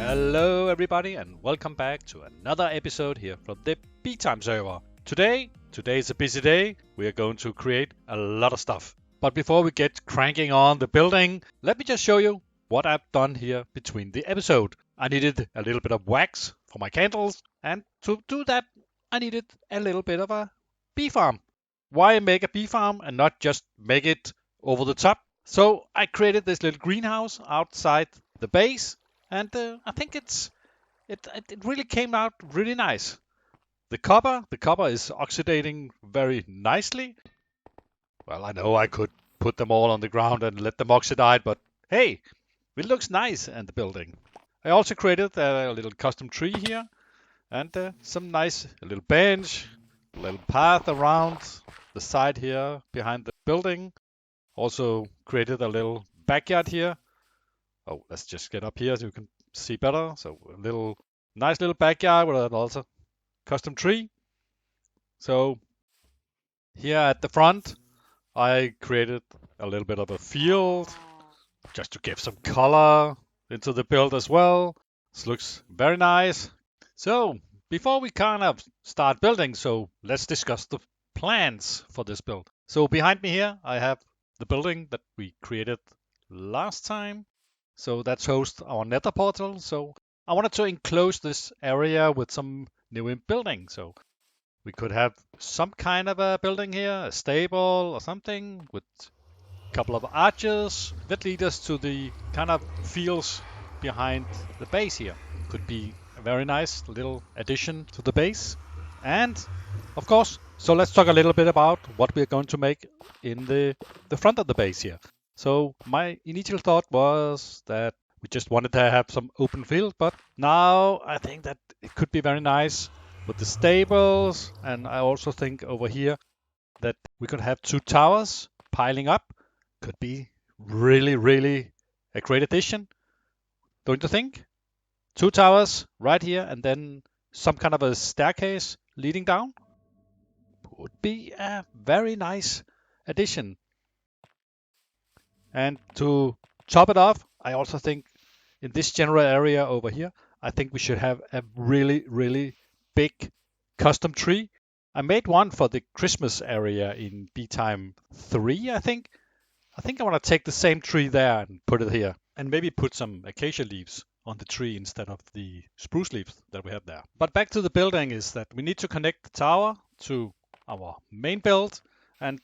Hello everybody and welcome back to another episode here from the Beetime server. Today is a busy day. We are going to create a lot of stuff. But before we get cranking on the building, let me just show you what I've done here between the episode. I needed a little bit of wax for my candles, and to do that I needed a little bit of a bee farm. Why make a bee farm and not just make it over the top? So I created this little greenhouse outside the base, and I think it really came out really nice. The copper is oxidating very nicely. Well, I know I could put them all on the ground and let them oxidize, but hey, it looks nice in the building. I also created a little custom tree here, and some nice a little bench, a little path around the side here behind the building. Also created a little backyard here. Oh, let's just get up here so you can see better. So a nice little backyard with an also custom tree. So here at the front, I created a little bit of a field just to give some color into the build as well. This looks very nice. So before we kind of start building, so let's discuss the plans for this build. So behind me here, I have the building that we created last time. So that's host our nether portal. So I wanted to enclose this area with some new building. So we could have some kind of a building here, a stable or something with a couple of arches that lead us to the kind of fields behind the base here. Could be a very nice little addition to the base. And of course, so let's talk a little bit about what we're going to make in the front of the base here. So my initial thought was that we just wanted to have some open field, but now I think that it could be very nice with the stables, and I also think over here that we could have two towers piling up. Could be really a great addition, don't you think? Two towers right here and then some kind of a staircase leading down would be a very nice addition. And to top it off, I also think in this general area over here, I think we should have a really big custom tree. I made one for the Christmas area in Beetime 3, I think. I think I want to take the same tree there and put it here. And maybe put some acacia leaves on the tree instead of the spruce leaves that we have there. But back to the building is that we need to connect the tower to our main build. And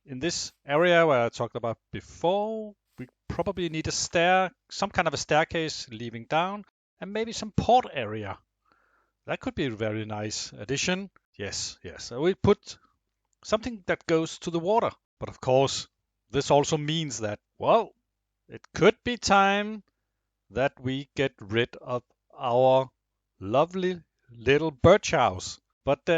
in this area where I talked about before, we probably need some kind of a staircase leading down, and maybe some port area. That could be a very nice addition. Yes. So we put something that goes to the water. But of course, this also means that, well, it could be time that we get rid of our lovely little birch house. But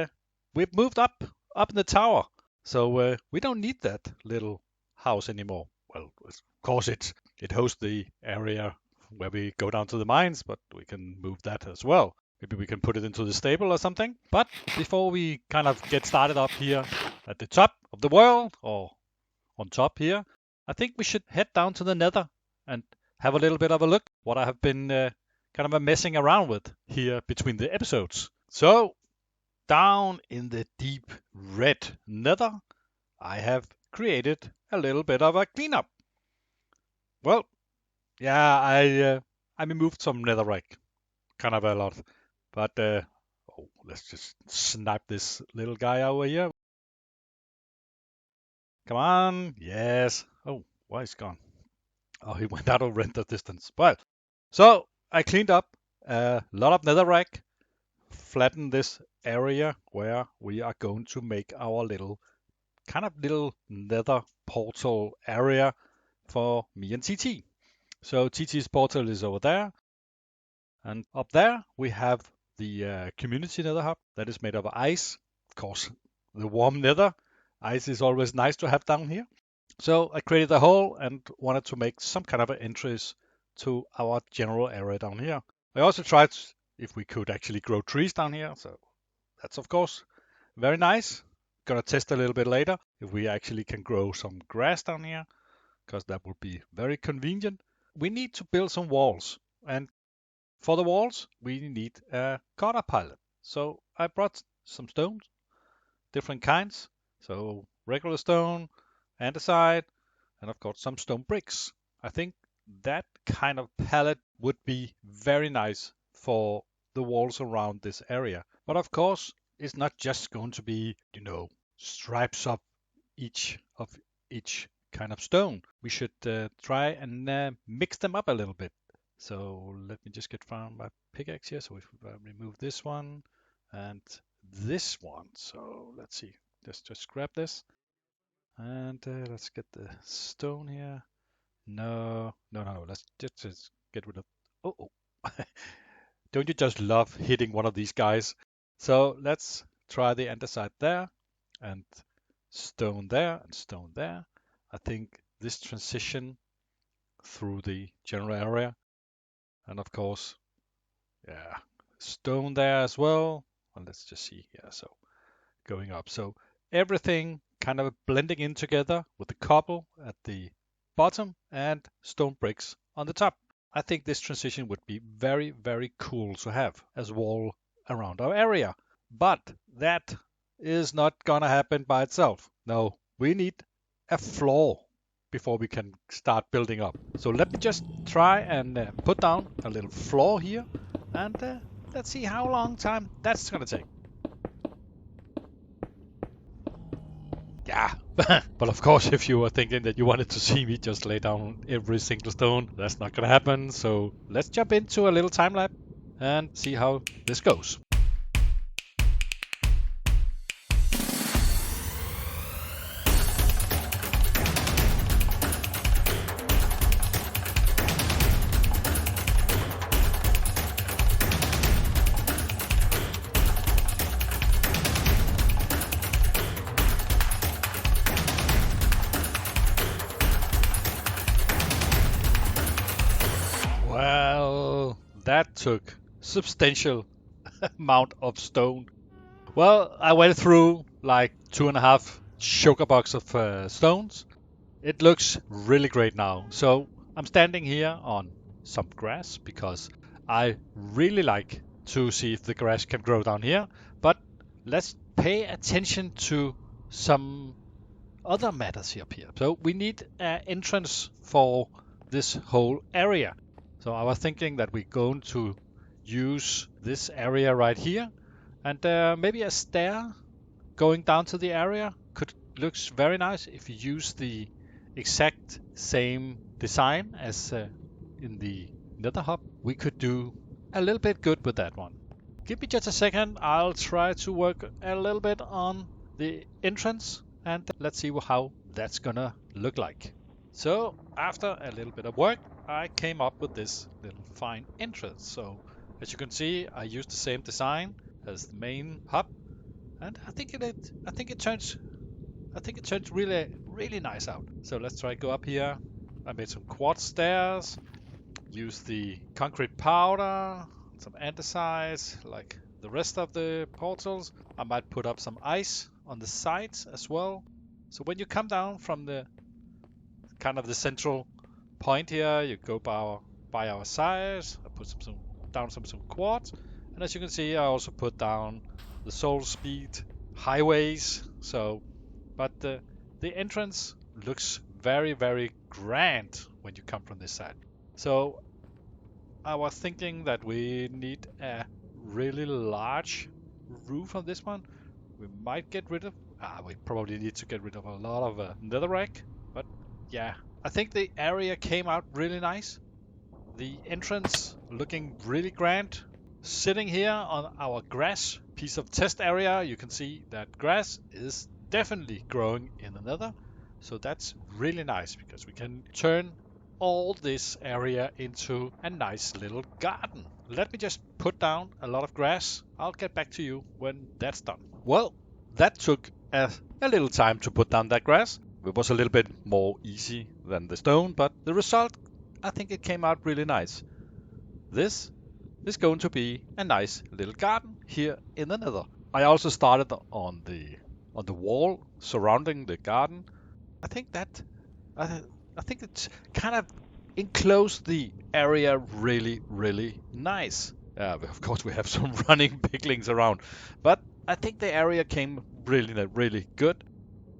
we've moved up in the tower. So we don't need that little house anymore. Well, of course it hosts the area where we go down to the mines, but we can move that as well. Maybe we can put it into the stable or something. But before we kind of get started up here at the top of the world, or on top here, I think we should head down to the nether and have a little bit of a look what I have been kind of messing around with here between the episodes. So down in the deep red nether, I have created a little bit of a cleanup. Well, yeah, I removed some netherrack, kind of a lot, but let's just snipe this little guy over here. Come on, yes. Oh, why is he gone? Oh, he went out of render distance. Well, so I cleaned up a lot of netherrack, flattened this area where we are going to make our little nether portal area for me and TT. So TT's portal is over there, and up there we have the community nether hub that is made of ice. Of course, the warm nether. Ice is always nice to have down here. So I created a hole and wanted to make some kind of an entrance to our general area down here. I also tried if we could actually grow trees down here. So that's of course very nice. Gonna test a little bit later if we actually can grow some grass down here, because that would be very convenient. We need to build some walls, and For the walls, we need a gutter pilot. So I brought some stones, different kinds. So regular stone, andesite, and of course some stone bricks. I think that kind of palette would be very nice for the walls around this area. But of course, it's not just going to be, stripes of of each kind of stone. We should try and mix them up a little bit. So let me just get found my pickaxe here. So we remove this one and this one. So let's see. Let's just grab this and let's get the stone here. No, no, no. Let's just get rid of. Oh, oh. Don't you just love hitting one of these guys? So let's try the andesite there and stone there and stone there. I think this transition through the general area, and of course, yeah, stone there as well. Well, let's just see here. So going up. So everything kind of blending in together with the cobble at the bottom and stone bricks on the top. I think this transition would be very, very cool to have as wall around our area. But that is not gonna happen by itself. No, we need a floor before we can start building up. So let me just try and put down a little floor here and let's see how long time that's gonna take. Yeah, but of course, if you were thinking that you wanted to see me just lay down every single stone, that's not gonna happen. So let's jump into a little time lapse and see how this goes. Well, that took substantial amount of stone. Well, I went through like 2.5 sugar box of stones. It looks really great now. So I'm standing here on some grass because I really like to see if the grass can grow down here. But let's pay attention to some other matters up here. So we need an entrance for this whole area. So I was thinking that we're going to use this area right here and maybe a stair going down to the area looks very nice if you use the exact same design as in the nether hub. We could do a little bit good with that one. Give me just a second. I'll try to work a little bit on the entrance and let's see how that's gonna look like. So after a little bit of work, I came up with this little fine entrance. So as you can see, I used the same design as the main hub, and I think it turns really nice out. So let's try go up here. I made some quartz stairs, use the concrete powder, some andesite, like the rest of the portals. I might put up some ice on the sides as well. So when you come down from the kind of the central point here, you go by our sides. I put down some quartz, and as you can see, I also put down the soul speed highways. So, but the entrance looks very grand when you come from this side. So I was thinking that we need a really large roof on this one. We might get rid of. We probably need to get rid of a lot of netherrack, but yeah, I think the area came out really nice. The entrance looking really grand. Sitting here on our grass piece of test area, you can see that grass is definitely growing in the nether. So that's really nice because we can turn all this area into a nice little garden. Let me just put down a lot of grass. I'll get back to you when that's done. Well, that took a little time to put down that grass. It was a little bit more easy than the stone, but the result, I think it came out really nice. This is going to be a nice little garden here in the nether. I also started on the wall surrounding the garden. I think it's kind of enclose the area really, really nice. Of course, we have some running piglings around, but I think the area came really, really good.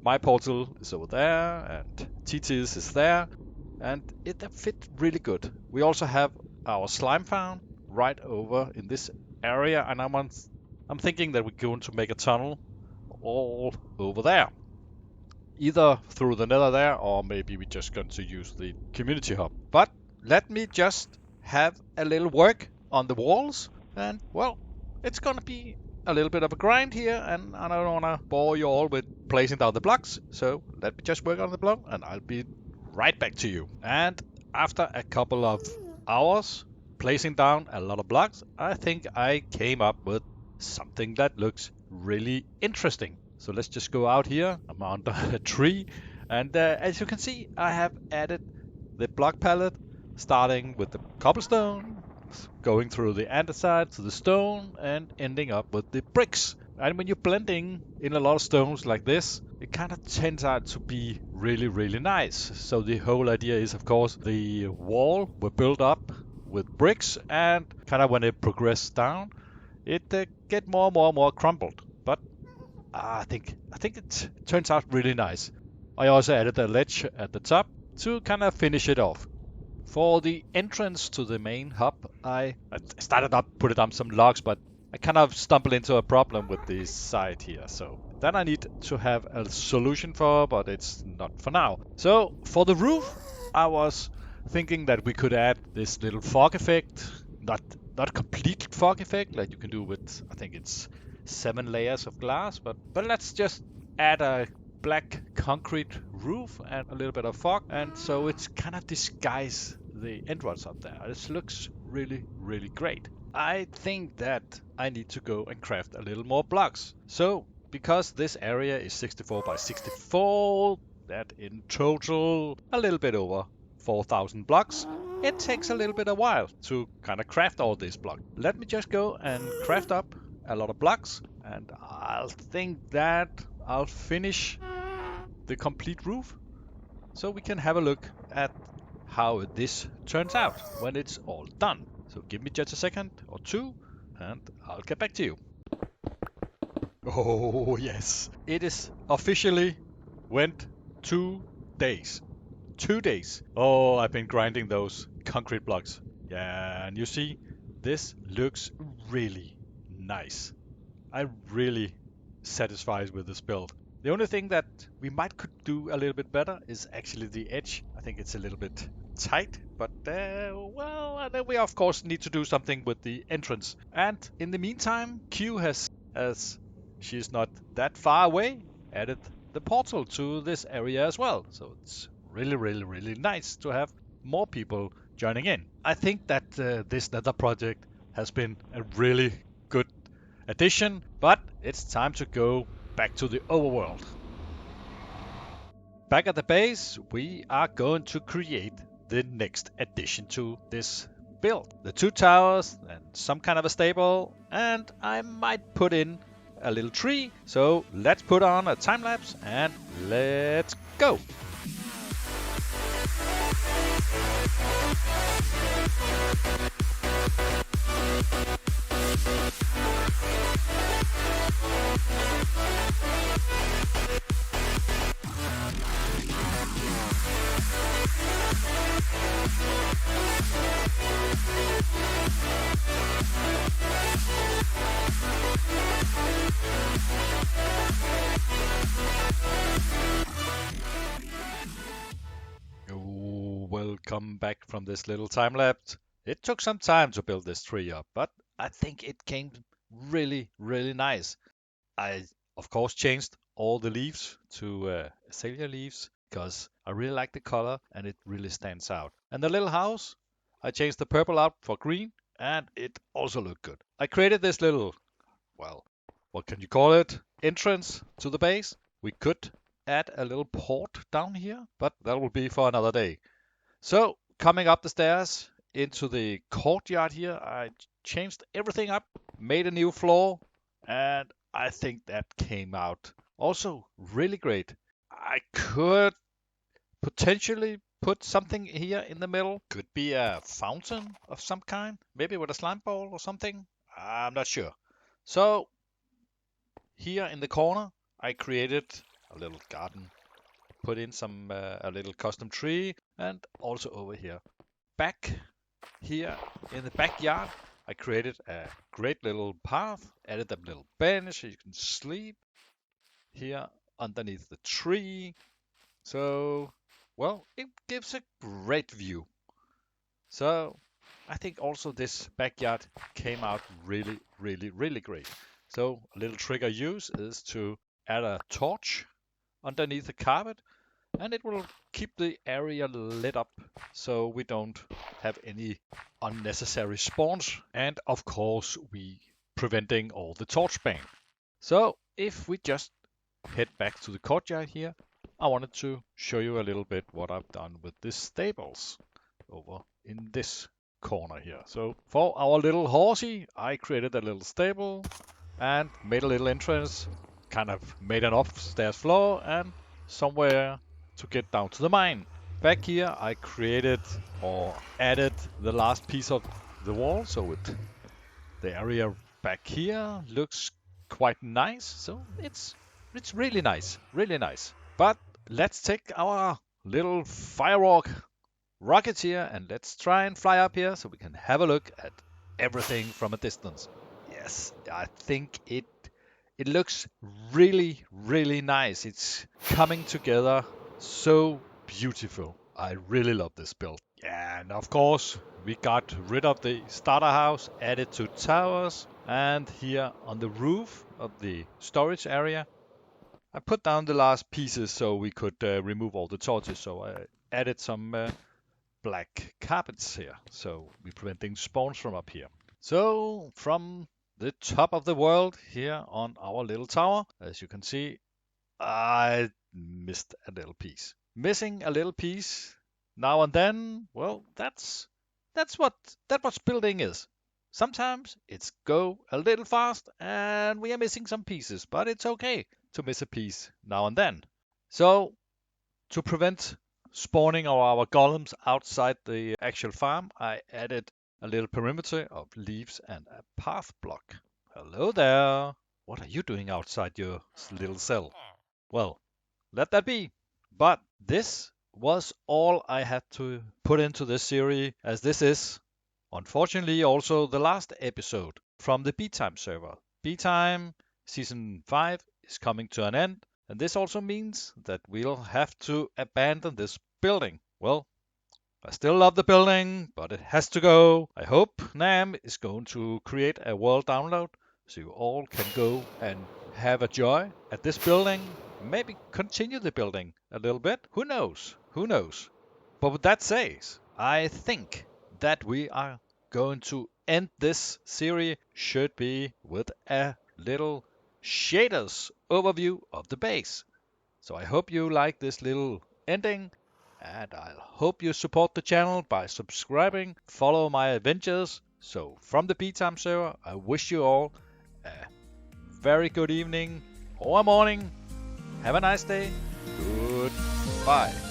My portal is over there, and TT's is there, and it fit really good. We also have our slime farm right over in this area, and I'm thinking that we're going to make a tunnel all over there, either through the nether there, or maybe we're just going to use the community hub. But let me just have a little work on the walls, and well, it's gonna be a little bit of a grind here, and I don't wanna bore you all with placing down the blocks, so let me just work on the block, and I'll be right back to you. And after a couple of hours placing down a lot of blocks, I think I came up with something that looks really interesting. So let's just go out here. I'm under a tree, and as you can see, I have added the block palette, starting with the cobblestone, going through the andesite to the stone, and ending up with the bricks. And when you're blending in a lot of stones like this, it kind of turns out to be really, really nice. So the whole idea is, of course, the wall will build up with bricks, and kind of when it progresses down, it get more crumbled. But I think it turns out really nice. I also added a ledge at the top to kind of finish it off. For the entrance to the main hub, I started up, put it on some logs, but I kind of stumbled into a problem with the side here. So then I need to have a solution for, but it's not for now. So for the roof, I was thinking that we could add this little fog effect, not complete fog effect like you can do with, I think it's 7 layers of glass, but let's just add a black concrete roof and a little bit of fog, and so it's kind of disguise the entrance up there. This looks really, really great. I think that I need to go and craft a little more blocks. So because this area is 64 by 64, that in total a little bit over 4,000 blocks, it takes a little bit of while to kind of craft all these blocks. Let me just go and craft up a lot of blocks, and I'll think that I'll finish the complete roof so we can have a look at how this turns out when it's all done. So give me just a second or two, and I'll get back to you. Oh yes, it is officially went 2 days. 2 days. Oh, I've been grinding those concrete blocks. Yeah, and you see, this looks really nice. I'm really satisfied with this build. The only thing that we could do a little bit better is actually the edge. I think it's a little bit tight, but then we of course need to do something with the entrance. And in the meantime, Q has, as she's not that far away, added the portal to this area as well. So it's really, really, really nice to have more people joining in. I think that this nether project has been a really good addition, but it's time to go back to the overworld. Back at the base, we are going to create the next addition to this build. The 2 towers and some kind of a stable, and I might put in a little tree. So let's put on a time lapse and let's go. Welcome back from this little time lapse. It took some time to build this tree up, but I think it came really, really nice. I, of course, changed all the leaves to azalea leaves because I really like the color and it really stands out. And the little house, I changed the purple out for green and it also looked good. I created this little, well, what can you call it? Entrance to the base. We could add a little port down here, but that will be for another day. So coming up the stairs into the courtyard here, I changed everything up, made a new floor, and I think that came out also really great. I could potentially put something here in the middle. Could be a fountain of some kind, maybe with a slime ball or something. I'm not sure. So here in the corner, I created a little garden. Put in some a little custom tree, and also over here. Back here in the backyard, I created a great little path. Added a little bench so you can sleep here underneath the tree. So, well, it gives a great view. So, I think also this backyard came out really, really, really great. So, a little trick I use is to add a torch underneath the carpet, and it will keep the area lit up so we don't have any unnecessary spawns. And of course, we preventing all the torch ban. So, if we just head back to the courtyard here, I wanted to show you a little bit what I've done with the stables over in this corner here. So for our little horsey, I created a little stable and made a little entrance, kind of made an upstairs floor and somewhere to get down to the mine. Back here, I created or added the last piece of the wall, so the area back here looks quite nice. So it's really nice, really nice. But let's take our little firework rocket here and let's try and fly up here so we can have a look at everything from a distance. Yes, I think it looks really, really nice. It's coming together so beautiful. I really love this build. Yeah, and of course, we got rid of the starter house, added 2 towers, and here on the roof of the storage area, I put down the last pieces so we could remove all the torches. So I added some black carpets here, so we're preventing spawns from up here. So from the top of the world here on our little tower, as you can see, I missed a little piece. Missing a little piece now and then, well, that's what building is. Sometimes it's go a little fast and we are missing some pieces, but it's okay to miss a piece now and then. So to prevent spawning of our golems outside the actual farm, I added a little perimeter of leaves and a path block. Hello there. What are you doing outside your little cell? Well, let that be. But this was all I had to put into this series, as this is, unfortunately, also the last episode from the Beetime server. Beetime Season 5 is coming to an end, and this also means that we'll have to abandon this building. Well, I still love the building, but it has to go. I hope Nam is going to create a world download so you all can go and have a joy at this building. Maybe continue the building a little bit. Who knows? Who knows? But with that said, I think that we are going to end this series should be with a little shaders overview of the base. So I hope you like this little ending, and I hope you support the channel by subscribing, follow my adventures. So from the Beetime server, I wish you all a very good evening or morning. Have a nice day. Goodbye.